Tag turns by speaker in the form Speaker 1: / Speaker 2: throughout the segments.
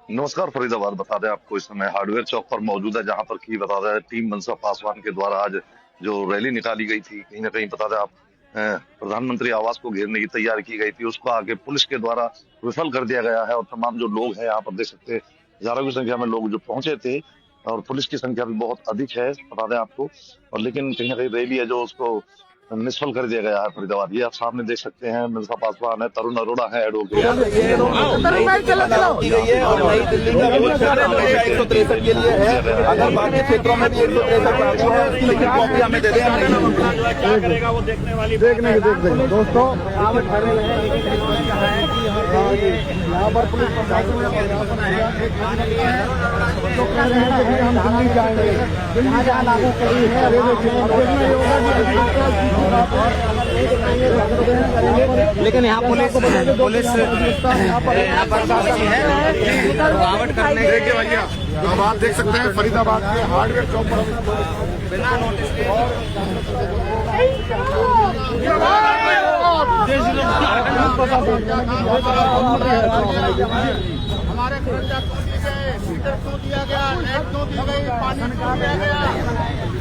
Speaker 1: नमस्कार फरीदाबाद। बता दें आपको इस समय हार्डवेयर चौक पर मौजूद है, जहां पर की बता दें टीम मनसा पासवान के द्वारा आज जो रैली निकाली गई थी, कहीं ना कहीं बता दें आप प्रधानमंत्री आवास को घेरने की तैयारी की गई थी, उसको आगे पुलिस के द्वारा विफल कर दिया गया है। और तमाम जो लोग हैं यहाँ पर देख सकते हैं, हजारों की संख्या में लोग जो पहुंचे थे और पुलिस की संख्या भी बहुत अधिक है, बता दें आपको। और लेकिन कहीं ना कहीं रैली है जो उसको निष्फल कर दिया गया है फरीदाबाद। ये आप सामने देख सकते हैं, मनसा पासवान है, तरुण अरोड़ा है एडवोकेट।
Speaker 2: और नई दिल्ली का विमोचन हमेशा 163 के लिए है। अगर बाकी क्षेत्रों में भी 163 लागू है, उसकी लिखित कॉपी हमें दे दें।
Speaker 3: क्या करेगा वो देखने वाली
Speaker 4: देखने दोस्तों, यहाँ पर पुलिस प्रशासन तो कह रहे हैं कि हम दिल्ली जाएंगे, जहाँ जहाँ लागू करी है
Speaker 2: लेकिन यहाँ पुलिस रुकावट करने।
Speaker 4: देखिए भैया, अब आप देख सकते हैं फरीदाबाद के हार्डवेयर चौक पर
Speaker 2: बिना नोटिस के
Speaker 4: हमारे मीटर क्यों दिया गया, लाइट क्यों दी गई, पानी क्यों दिया गया।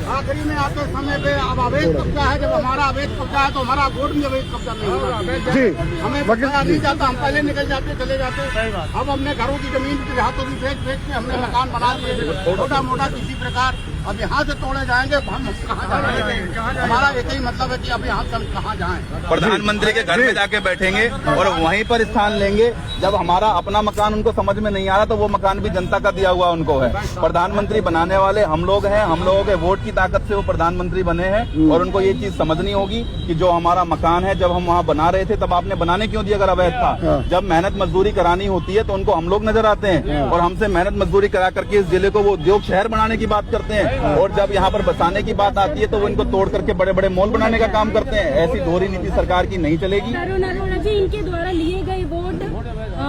Speaker 4: आखिरी में आते समय पे अब अवैध कब्जा है। जब हमारा अवैध कब्जा है तो हमारा वोट भी अवैध कब्जा नहीं होगा। हमें बताया नहीं जाता, हम पहले निकल जाते, चले जाते। अब हमने घरों की जमीन की हाथों की बेच के हमने मकान बना दिए छोटा मोटा किसी प्रकार। अब यहाँ से तोड़े जाएंगे, हम कहाँ जाएंगे। हमारा एक ही मतलब है कि अब यहाँ से हम कहाँ जाएं।
Speaker 2: प्रधानमंत्री के घर में जाके बैठेंगे और वहीं पर स्थान लेंगे। जब हमारा अपना मकान उनको समझ में नहीं आ रहा तो वो मकान भी जनता का दिया हुआ उनको है। प्रधानमंत्री बनाने वाले हम लोग हैं, हम लोगों के वोट की ताकत से वो प्रधानमंत्री बने हैं। और उनको ये चीज समझनी होगी कि जो हमारा मकान है, जब हम वहाँ बना रहे थे तब आपने बनाने क्यों दिया अगर अवैध था। जब मेहनत मजदूरी करानी होती है तो उनको हम लोग नजर आते हैं और हमसे मेहनत मजदूरी करा करके इस जिले को वो उद्योग शहर बनाने की बात करते हैं। और जब यहाँ पर बसाने की बात आती है तो वो इनको तोड़ करके बड़े बड़े मॉल बनाने का काम करते हैं। ऐसी दोहरी नीति सरकार की नहीं चलेगी।
Speaker 5: इनके द्वारा लिए गए वोट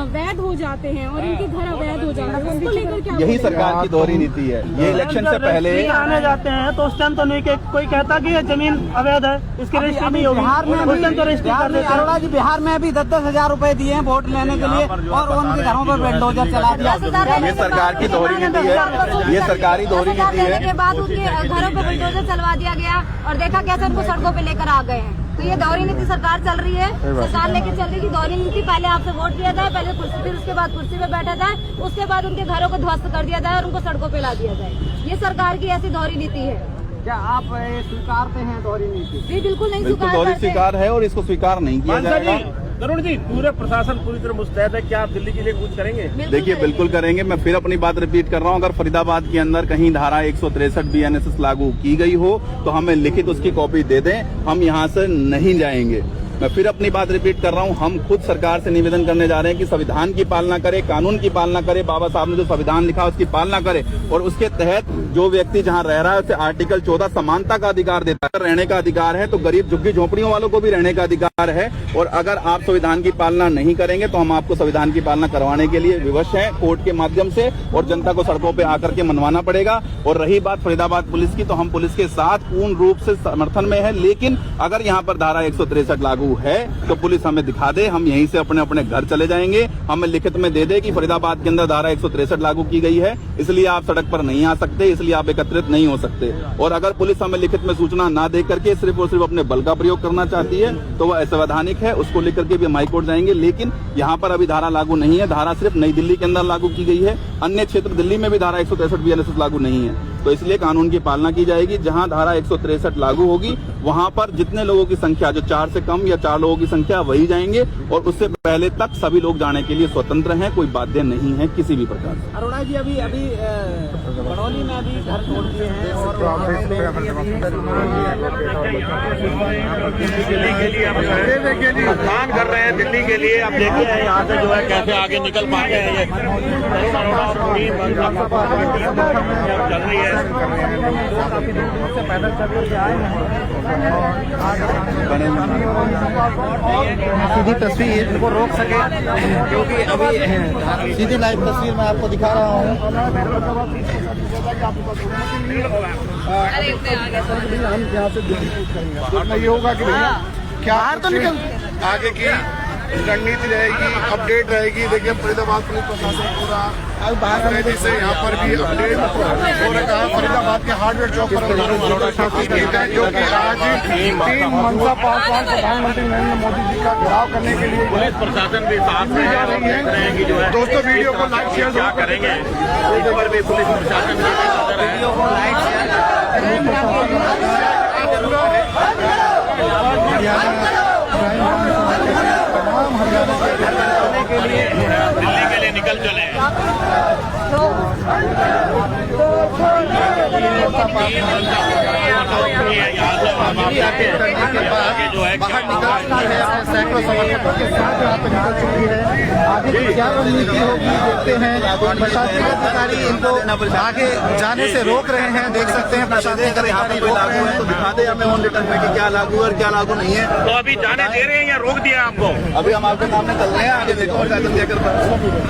Speaker 5: वैध हो जाते हैं और इनके घर अवैध हो जाते हैं, उसको लेकर क्या
Speaker 2: यही सरकार की दोहरी नीति है। ये इलेक्शन से पहले
Speaker 3: आने जाते हैं तो उस टाइम तो नहीं कि कोई कहता कि ये जमीन अवैध है, इसकी रजिस्ट्री नहीं होगी।
Speaker 6: बिहार में अरोड़ा जी, बिहार में भी 10-10 हजार रूपए दिए हैं वोट लेने के लिए और उनके घरों पर बुलडोजर चला दिया।
Speaker 2: ये सरकार की दोहरी नीति है, ये सरकारी दोहरी नीति है।
Speaker 5: के बाद उनके घरों पर बुलडोजर चलवा दिया गया और देखा कैसे उनको सड़कों पे लेकर आ गए हैं। तो ये दोहरी नीति सरकार चल रही है, सरकार लेके चल रही है। दोहरी नीति, पहले आपसे वोट लिया जाए, पहले कुर्सी, फिर उसके बाद कुर्सी पे बैठा जाए, उसके बाद उनके घरों को ध्वस्त कर दिया जाए और उनको सड़कों पे ला दिया जाए। ये सरकार की ऐसी दोहरी नीति है।
Speaker 6: क्या आप स्वीकारते हैं दोहरी नीति?
Speaker 5: जी बिल्कुल नहीं
Speaker 2: बिल्कुल दोहरी स्वीकार है और इसको स्वीकार नहीं किया जाएगा।
Speaker 3: तरुण जी, पूरे प्रशासन पूरी तरह मुस्तैद है, क्या आप दिल्ली के लिए कुछ करेंगे?
Speaker 2: देखिए बिल्कुल करेंगे। मैं फिर अपनी बात रिपीट कर रहा हूँ, अगर फरीदाबाद के अंदर कहीं धारा 163 BNSS लागू की गई हो तो हमें लिखित उसकी कॉपी दे दें, हम यहाँ से नहीं जाएंगे। मैं फिर अपनी बात रिपीट कर रहा हूँ, हम खुद सरकार से निवेदन करने जा रहे हैं कि संविधान की पालना करे, कानून की पालना करे, बाबा साहब ने जो संविधान लिखा उसकी पालना करे और उसके तहत जो व्यक्ति जहाँ रह रहा है उसे आर्टिकल 14 समानता का अधिकार देता है। रहने का अधिकार है तो गरीब झुग्गी झोपड़ियों वालों को भी रहने का अधिकार है। और अगर आप संविधान की पालना नहीं करेंगे तो हम आपको संविधान की पालना करवाने के लिए विवश हैं कोर्ट के माध्यम से, और जनता को सड़कों पर आकर के मनवाना पड़ेगा। और रही बात फरीदाबाद पुलिस की, तो हम पुलिस के साथ पूर्ण रूप से समर्थन में है। लेकिन अगर यहाँ पर धारा 163 लागू है तो पुलिस हमें दिखा दे, हम यहीं से अपने अपने घर चले जाएंगे। हमें लिखित में दे दे कि फरीदाबाद के अंदर धारा 163 लागू की गई है, इसलिए आप सड़क पर नहीं आ सकते, इसलिए आप एकत्रित नहीं हो सकते। और अगर पुलिस हमें लिखित में सूचना ना दे करके सिर्फ और सिर्फ अपने बल का प्रयोग करना चाहती है तो वह असंवैधानिक है, उसको लेकर के भी हम हाईकोर्ट जाएंगे। लेकिन यहाँ पर अभी धारा लागू नहीं है, धारा सिर्फ नई दिल्ली के अंदर लागू की गई है। अन्य क्षेत्र दिल्ली में भी धारा 163 BNSS लागू नहीं है, तो इसलिए कानून की पालना की जाएगी। जहां धारा 163 लागू होगी वहां पर जितने लोगों की संख्या, जो 4 से कम या 4 लोगों की संख्या, वही जाएंगे। और उससे पहले तक सभी लोग जाने के लिए स्वतंत्र हैं, कोई बाध्य नहीं है किसी भी प्रकार से।
Speaker 6: अरोड़ा जी, अभी बड़ौली में अभी घर तोड़ दिए हैं और
Speaker 3: दिल्ली के लिए मतदान कर रहे हैं, दिल्ली के लिए। अब देखिए यहाँ से जो है कैसे आगे निकल पाते हैं। ये चल रही है, पैदल चल रही है।
Speaker 4: सीधी तस्वीर को रोक सके, क्योंकि अभी सीधी लाइव तस्वीर मैं आपको दिखा रहा हूँ। ये होगा कि भैया क्या तो निकल आगे की रणनीति रहेगी, अपडेट रहेगी। देखिए फरीदाबाद पुलिस प्रशासन पूरा बाकायदे से यहाँ पर भी अपडेट हो रखा है। फरीदाबाद के हार्डवेयर चौक पर जो कि आज टीम मनसा पासवान प्रधानमंत्री नरेंद्र मोदी जी का घेराव करने के लिए
Speaker 3: पुलिस प्रशासन भी साथ में है, हम देख रहे हैं कि जो है
Speaker 4: दोस्तों वीडियो को लाइक शेयर
Speaker 3: क्या करेंगे, इस पर भी पुलिस प्रशासन भी नजर है। दिल्ली के लिए निकल चले जो है
Speaker 4: बाहर निकलती है, सैकड़ों समर्थकों के साथ यहाँ पे निकल चुकी है। आगे की क्या रणनीति होगी देखते हैं। प्रशासनिक अधिकारी इनको आगे जाने से रोक रहे हैं, देख सकते हैं। प्रशासनिक अधिकारी
Speaker 2: लागू है तो दिखा दे हमें ऑन रिटर्न में कि क्या लागू है और क्या लागू नहीं है।
Speaker 3: तो अभी जाने दे रहे हैं या रोक दिया आपको?
Speaker 2: अभी हम आपके सामने चल रहे हैं, आगे देखो और क्या कर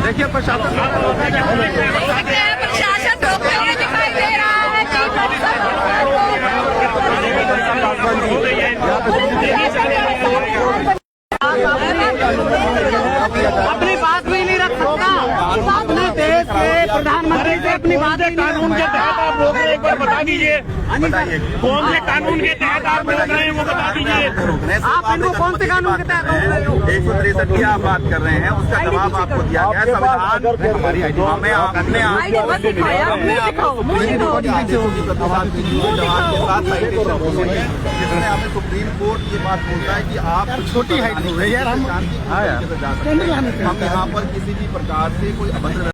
Speaker 4: देखिए प्रशासन
Speaker 5: प्रशासन रोकते हुए दिखाई दे रहा है।
Speaker 6: अपनी बात भी नहीं रख सकता। अपने देश के प्रधानमंत्री से अपनी बात
Speaker 3: कानून के तहत आप रोक रहे हैं, एक बार बता दीजिए कौन से कानून के तहत आप रोक रहे हैं, वो बता दीजिए।
Speaker 6: आप इनको कौन से कानून के तहत रोक रहे हो?
Speaker 2: 163 की आप बात कर रहे हैं, उसका जवाब आपको दिया गया। संविधान हमारी हमें आपने
Speaker 5: मुँह दिखाओ, मुँह दिखाओ।
Speaker 2: जवाब के साथ साइटेशन होनी है, जिसमें हमें सुप्रीम कोर्ट ये बात बोलता है कि आप
Speaker 4: छोटी हाइट हो रही है यार, हम
Speaker 2: हम यहाँ पर किसी भी प्रकार से कोई अभद्र